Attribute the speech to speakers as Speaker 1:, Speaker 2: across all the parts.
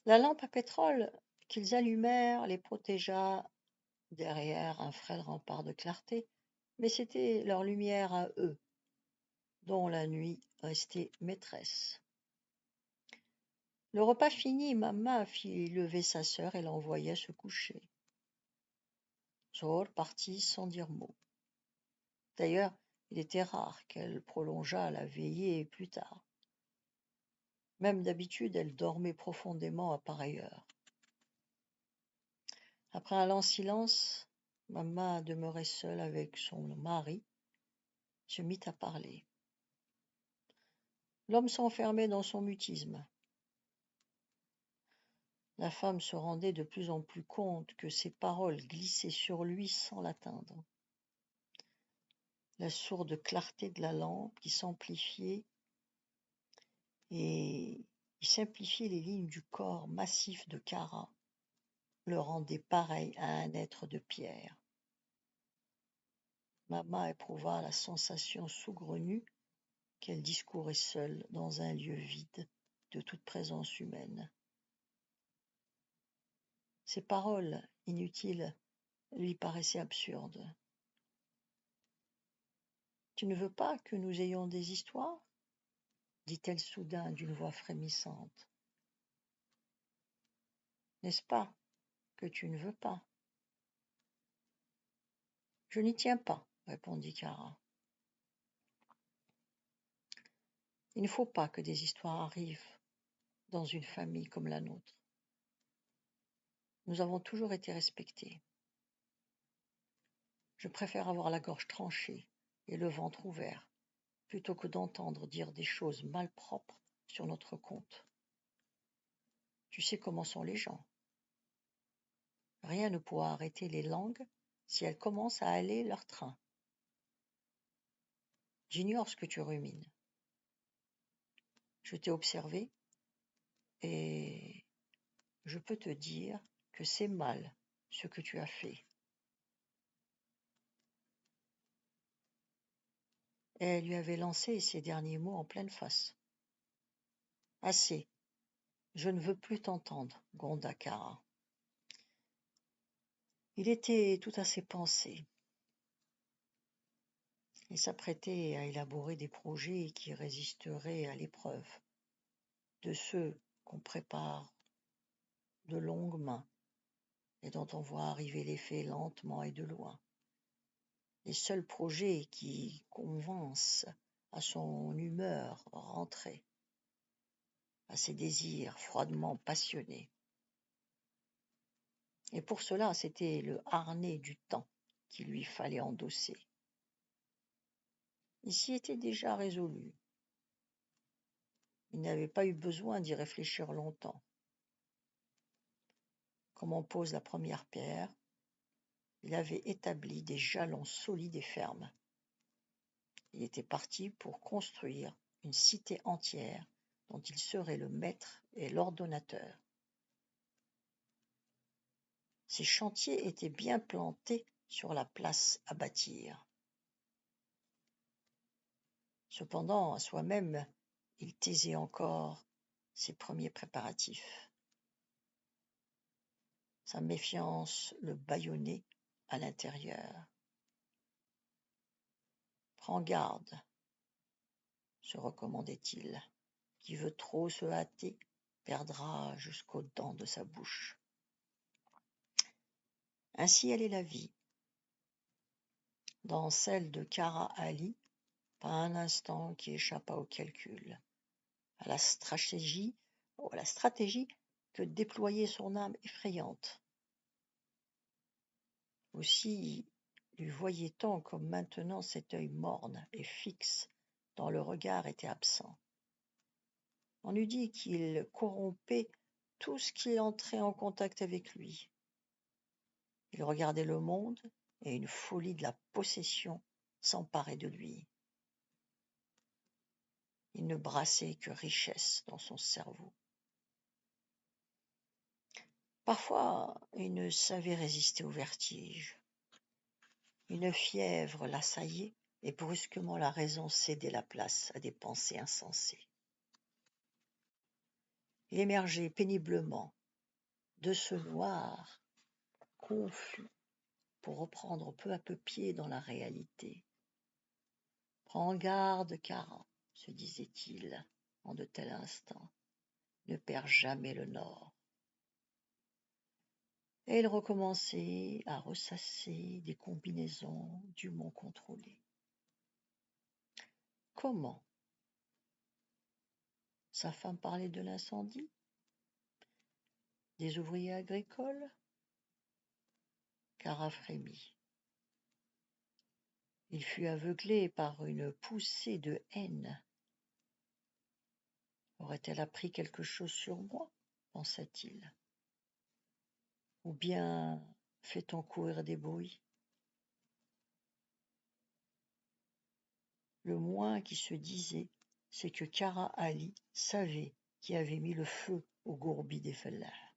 Speaker 1: La lampe à pétrole qu'ils allumèrent les protégea derrière un frêle rempart de clarté, mais c'était leur lumière à eux, dont la nuit restait maîtresse. Le repas fini, Maman fit lever sa sœur et l'envoya se coucher. Zohor partit sans dire mot. D'ailleurs, il était rare qu'elle prolongeât la veillée plus tard. Même d'habitude, elle dormait profondément à pareille heure. Après un lent silence, Maman, demeurée seule avec son mari, se mit à parler. L'homme s'enfermait dans son mutisme. La femme se rendait de plus en plus compte que ses paroles glissaient sur lui sans l'atteindre. La sourde clarté de la lampe qui s'amplifiait et simplifiait les lignes du corps massif de Kara le rendait pareil à un être de pierre. Maman éprouva la sensation saugrenue qu'elle discourait seule dans un lieu vide de toute présence humaine. Ces paroles inutiles lui paraissaient absurdes. « Tu ne veux pas que nous ayons des histoires ?» dit-elle soudain d'une voix frémissante. « N'est-ce pas que tu ne veux pas ?» « Je n'y tiens pas, » répondit Kara. « Il ne faut pas que des histoires arrivent dans une famille comme la nôtre. Nous avons toujours été respectés. Je préfère avoir la gorge tranchée et le ventre ouvert, plutôt que d'entendre dire des choses malpropres sur notre compte. Tu sais comment sont les gens. Rien ne pourra arrêter les langues si elles commencent à aller leur train. J'ignore ce que tu rumines. Je t'ai observé et je peux te dire que c'est mal ce que tu as fait. Elle lui avait lancé ces derniers mots en pleine face. Assez, je ne veux plus t'entendre, gronda Kara. Il était tout à ses pensées. Il s'apprêtait à élaborer des projets qui résisteraient à l'épreuve, de ceux qu'on prépare de longues mains et dont on voit arriver l'effet lentement et de loin. Les seuls projets qui convainquent à son humeur rentrée, à ses désirs froidement passionnés. Et pour cela, c'était le harnais du temps qu'il lui fallait endosser. Il s'y était déjà résolu. Il n'avait pas eu besoin d'y réfléchir longtemps. Comme on pose la première pierre, il avait établi des jalons solides et fermes. Il était parti pour construire une cité entière dont il serait le maître et l'ordonnateur. Ces chantiers étaient bien plantés sur la place à bâtir. Cependant, à soi-même, il taisait encore ses premiers préparatifs. Sa méfiance le bâillonnait à l'intérieur. « Prends garde, » se recommandait-il. « Qui veut trop se hâter perdra jusqu'aux dents de sa bouche. » Ainsi allait la vie. Dans celle de Kara Ali, pas un instant qui échappât au calcul, à la stratégie que déployait son âme effrayante. Aussi lui voyait-on comme maintenant cet œil morne et fixe dont le regard était absent. On eût dit qu'il corrompait tout ce qui entrait en contact avec lui. Il regardait le monde et une folie de la possession s'emparait de lui. Il ne brassait que richesse dans son cerveau. Parfois, il ne savait résister au vertige. Une fièvre l'assaillait et brusquement la raison cédait la place à des pensées insensées. Il émergeait péniblement de ce noir confus pour reprendre peu à peu pied dans la réalité. « Prends garde, Kara, se disait-il en de tels instants, ne perds jamais le nord. » Et il recommençait à ressasser des combinaisons dûment contrôlées. Comment? Sa femme parlait de l'incendie? Des ouvriers agricoles? Kara frémit. Il fut aveuglé par une poussée de haine. Aurait-elle appris quelque chose sur moi, pensa-t-il. Ou bien fait-on courir des bruits? Le moins qui se disait, c'est que Kara Ali savait qui avait mis le feu au gourbi des Fellahs.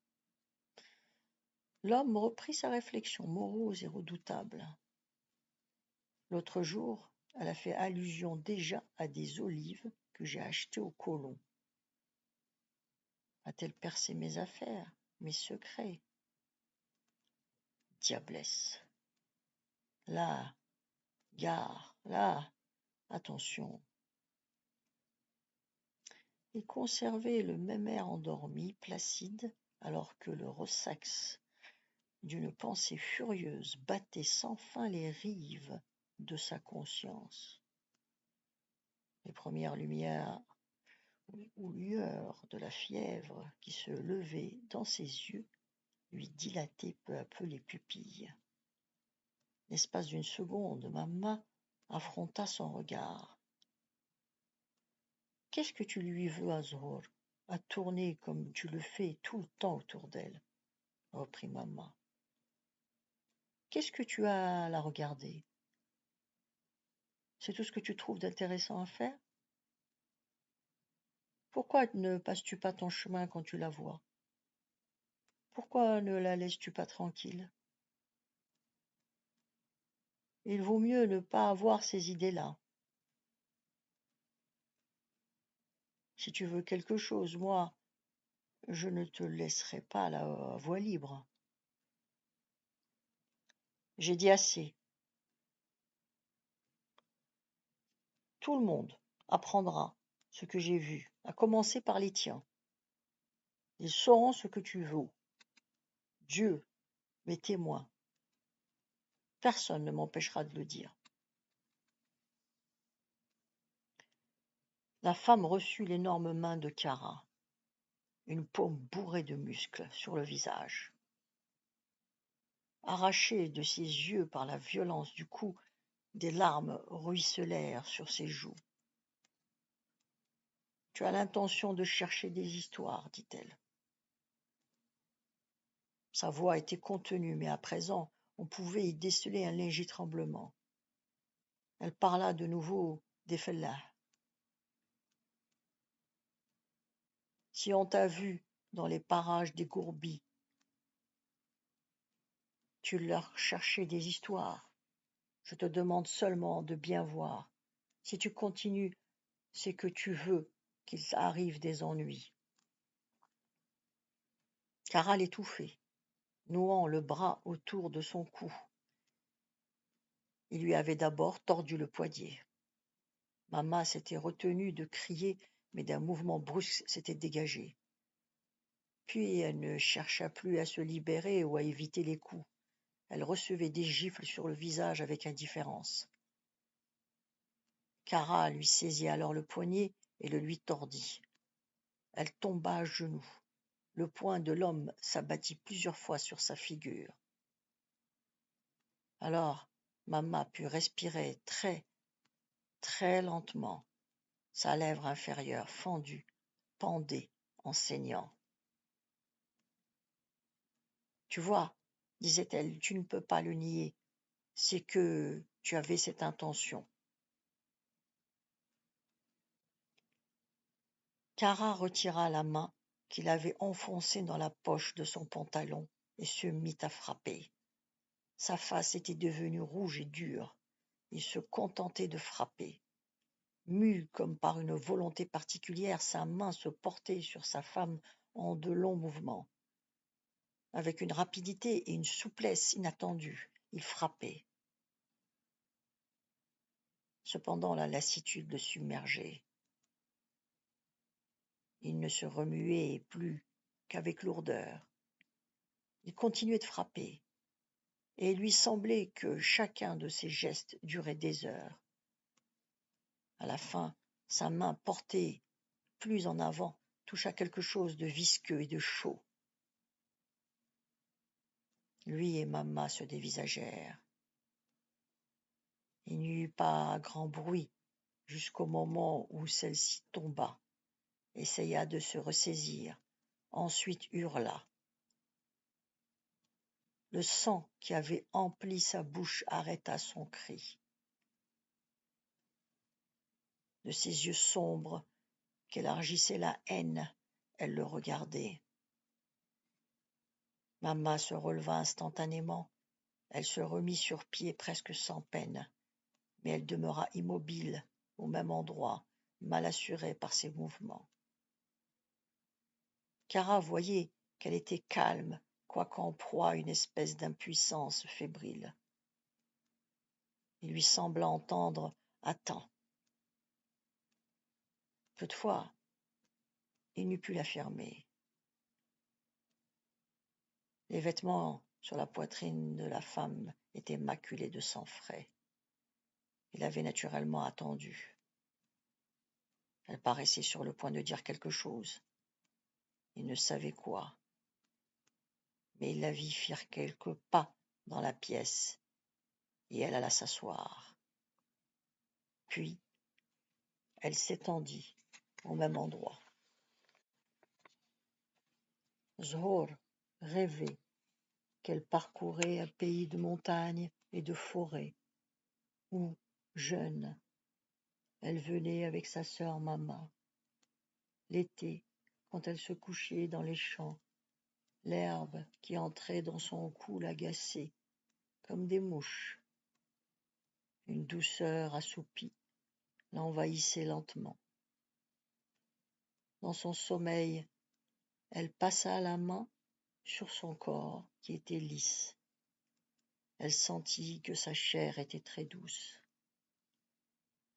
Speaker 1: L'homme reprit sa réflexion morose et redoutable. L'autre jour, elle a fait allusion déjà à des olives que j'ai achetées aux colons. A-t-elle percé mes affaires, mes secrets? Diablesse. Là, gare, là, attention. Il conservait le même air endormi, placide, alors que le ressax d'une pensée furieuse battait sans fin les rives de sa conscience. Les premières lumières ou lueurs de la fièvre qui se levait dans ses yeux lui dilataient peu à peu les pupilles. L'espace d'une seconde, ma main affronta son regard. « Qu'est-ce que tu lui veux, Azor, à tourner comme tu le fais tout le temps autour d'elle ?» reprit maman. « Qu'est-ce que tu as à la regarder? C'est tout ce que tu trouves d'intéressant à faire? Pourquoi ne passes-tu pas ton chemin quand tu la vois? Pourquoi ne la laisses-tu pas tranquille? Il vaut mieux ne pas avoir ces idées-là. Si tu veux quelque chose, moi, je ne te laisserai pas la voie libre. J'ai dit assez. Tout le monde apprendra ce que j'ai vu, à commencer par les tiens. Ils sauront ce que tu vaux. Dieu m'est témoin. Personne ne m'empêchera de le dire. La femme reçut l'énorme main de Kara, une paume bourrée de muscles sur le visage. Arrachée de ses yeux par la violence du coup, des larmes ruisselèrent sur ses joues. « Tu as l'intention de chercher des histoires, dit-elle. » Sa voix était contenue, mais à présent, on pouvait y déceler un léger tremblement. Elle parla de nouveau des Fellahs. « Si on t'a vu dans les parages des Gourbis, tu leur cherchais des histoires. Je te demande seulement de bien voir. Si tu continues, c'est que tu veux qu'il arrive des ennuis. » Kara l'étouffait, nouant le bras autour de son cou. Il lui avait d'abord tordu le poignet. Maman s'était retenue de crier, mais d'un mouvement brusque s'était dégagée. Puis elle ne chercha plus à se libérer ou à éviter les coups. Elle recevait des gifles sur le visage avec indifférence. Kara lui saisit alors le poignet et le lui tordit. Elle tomba à genoux. Le poing de l'homme s'abattit plusieurs fois sur sa figure. Alors, Mama put respirer très, très lentement. Sa lèvre inférieure fendue pendait en saignant. « Tu vois, disait-elle, tu ne peux pas le nier, c'est que tu avais cette intention. » Kara retira la main qu'il avait enfoncée dans la poche de son pantalon et se mit à frapper. Sa face était devenue rouge et dure. Il se contentait de frapper. Mue comme par une volonté particulière, sa main se portait sur sa femme en de longs mouvements. Avec une rapidité et une souplesse inattendues, il frappait. Cependant, la lassitude le submergeait. Il ne se remuait plus qu'avec lourdeur. Il continuait de frapper, et il lui semblait que chacun de ses gestes durait des heures. À la fin, sa main portée plus en avant toucha quelque chose de visqueux et de chaud. Lui et Mamma se dévisagèrent. Il n'y eut pas grand bruit jusqu'au moment où celle-ci tomba, essaya de se ressaisir, ensuite hurla. Le sang qui avait empli sa bouche arrêta son cri. De ses yeux sombres qu'élargissait la haine, elle le regardait. Mamma se releva instantanément. Elle se remit sur pied presque sans peine, mais elle demeura immobile au même endroit, mal assurée par ses mouvements. Kara voyait qu'elle était calme, quoique en proie à une espèce d'impuissance fébrile. Il lui sembla entendre « Attends ». Toutefois, il n'eût pu l'affirmer. Les vêtements sur la poitrine de la femme étaient maculés de sang frais. Il avait naturellement attendu. Elle paraissait sur le point de dire quelque chose. Il ne savait quoi. Mais il la vit faire quelques pas dans la pièce, et elle alla s'asseoir. Puis, elle s'étendit au même endroit. Zhor rêvait qu'elle parcourait un pays de montagnes et de forêts, où, jeune, elle venait avec sa sœur Mamma. L'été, quand elle se couchait dans les champs, l'herbe qui entrait dans son cou l'agaçait, comme des mouches. Une douceur assoupie l'envahissait lentement. Dans son sommeil, elle passa la main sur son corps qui était lisse. Elle sentit que sa chair était très douce.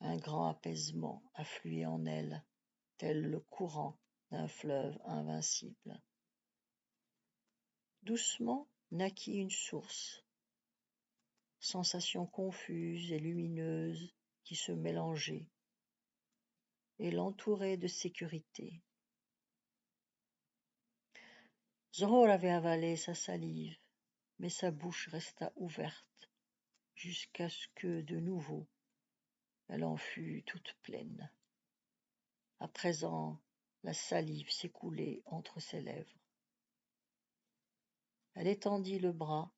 Speaker 1: Un grand apaisement affluait en elle, tel le courant d'un fleuve invincible. Doucement naquit une source, sensations confuses et lumineuses qui se mélangeaient et l'entouraient de sécurité. Zhor avait avalé sa salive, mais sa bouche resta ouverte jusqu'à ce que, de nouveau, elle en fût toute pleine. À présent, la salive s'écoulait entre ses lèvres. Elle étendit le bras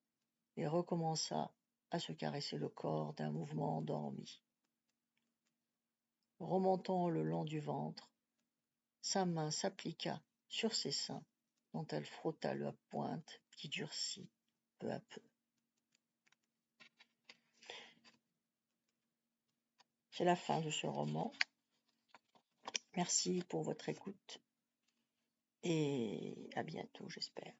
Speaker 1: et recommença à se caresser le corps d'un mouvement endormi. Remontant le long du ventre, sa main s'appliqua sur ses seins, dont elle frotta la pointe qui durcit peu à peu. C'est la fin de ce roman. Merci pour votre écoute et à bientôt, j'espère.